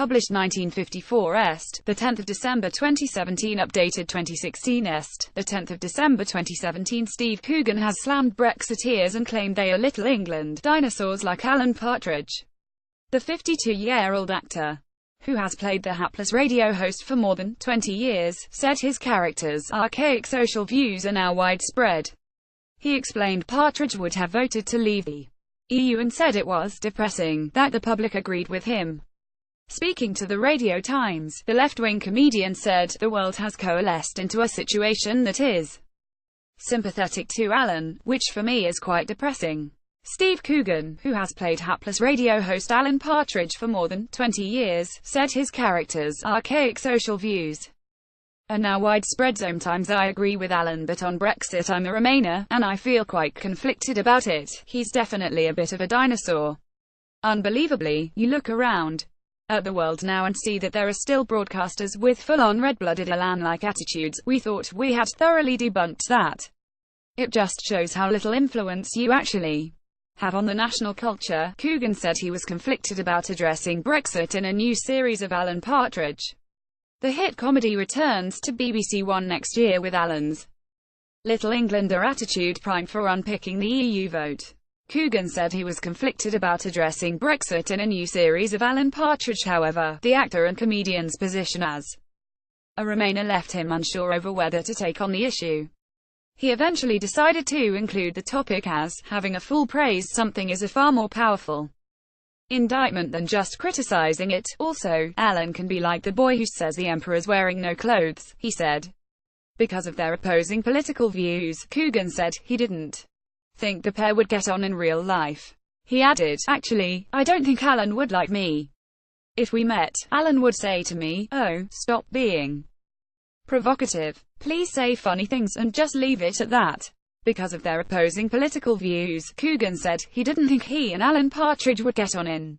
published 1954 est, the 10th of December 2017 updated 2016 est, the 10th of December 2017 Steve Coogan has slammed Brexiteers and claimed they are Little England dinosaurs like Alan Partridge. The 52-year-old actor, who has played the hapless radio host for more than 20 years, said his character's archaic social views are now widespread. He explained Partridge would have voted to leave the EU and said it was depressing that the public agreed with him. Speaking to the Radio Times, the left-wing comedian said, "The world has coalesced into a situation that is sympathetic to Alan, which for me is quite depressing." Steve Coogan, who has played hapless radio host Alan Partridge for more than 20 years, said his character's archaic social views are now widespread. "Sometimes I agree with Alan, but on Brexit I'm a Remainer, and I feel quite conflicted about it. He's definitely a bit of a dinosaur. Unbelievably, you look around at the world now and see that there are still broadcasters with full-on red-blooded Alan-like attitudes. We thought we had thoroughly debunked that. It just shows how little influence you actually have on the national culture." Coogan said he was conflicted about addressing Brexit in a new series of Alan Partridge. The hit comedy returns to BBC One next year with Alan's Little Englander attitude primed for unpicking the EU vote. Coogan said he was conflicted about addressing Brexit in a new series of Alan Partridge. However, the actor and comedian's position as a Remainer left him unsure over whether to take on the issue. He eventually decided to include the topic as having a fool praise something is a far more powerful indictment than just criticizing it. "Also, Alan can be like the boy who says the emperor's wearing no clothes," he said. Because of their opposing political views, Coogan said he didn't think the pair would get on in real life. He added, "Actually, I don't think Alan would like me. If we met, Alan would say to me, 'Oh, stop being provocative. Please say funny things and just leave it at that.'" Because of their opposing political views, Coogan said he didn't think he and Alan Partridge would get on in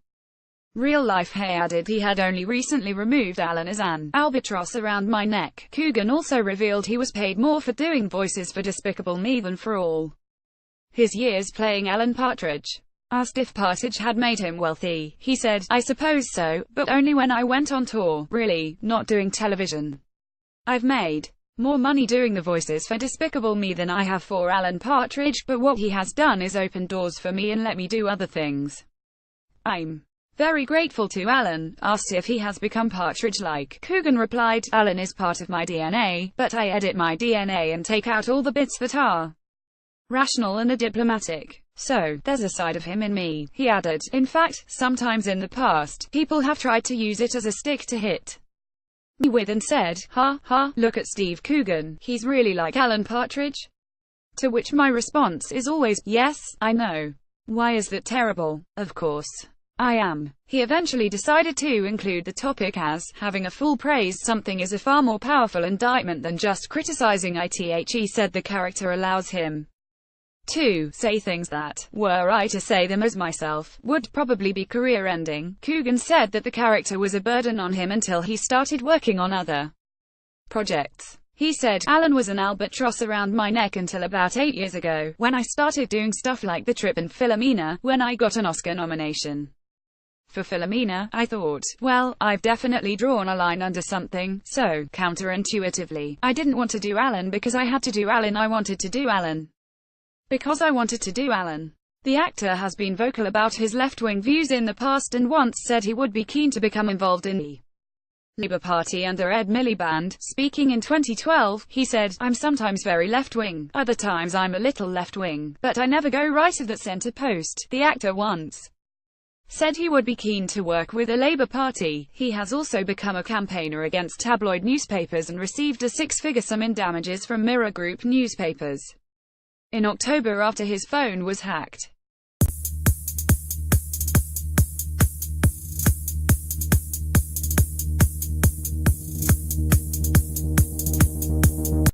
real life. He added he had only recently removed Alan as an albatross around my neck. Coogan also revealed he was paid more for doing voices for Despicable Me than for all his years playing Alan Partridge. Asked if Partridge had made him wealthy, he said, "I suppose so, but only when I went on tour, really, not doing television. I've made more money doing the voices for Despicable Me than I have for Alan Partridge, but what he has done is open doors for me and let me do other things. I'm very grateful to Alan." Asked if he has become Partridge-like, Coogan replied, "Alan is part of my DNA, but I edit my DNA and take out all the bits that are rational and are diplomatic. So, there's a side of him in me." He added, "In fact, sometimes in the past, people have tried to use it as a stick to hit me with and said, 'Ha, ha, look at Steve Coogan, he's really like Alan Partridge?' To which my response is always, 'Yes, I know. Why is that terrible? Of course I am.'" He eventually decided to include the topic as having a fool praise something is a far more powerful indictment than just criticizing it. He said the character allows him to say things that, were I to say them as myself, would probably be career-ending. Coogan said that the character was a burden on him until he started working on other projects. He said, "Alan was an albatross around my neck until about 8 years ago, when I started doing stuff like The Trip and Philomena. When I got an Oscar nomination for Philomena, I thought, well, I've definitely drawn a line under something, so, counterintuitively, I didn't want to do Alan because I had to do Alan. I wanted to do Alan because I wanted to do Alan." The actor has been vocal about his left-wing views in the past and once said he would be keen to become involved in the Labour Party under Ed Miliband. Speaking in 2012, he said, "I'm sometimes very left-wing, other times I'm a little left-wing, but I never go right of the centre post." The actor once said he would be keen to work with the Labour Party. He has also become a campaigner against tabloid newspapers and received a six-figure sum in damages from Mirror Group newspapers in October after his phone was hacked.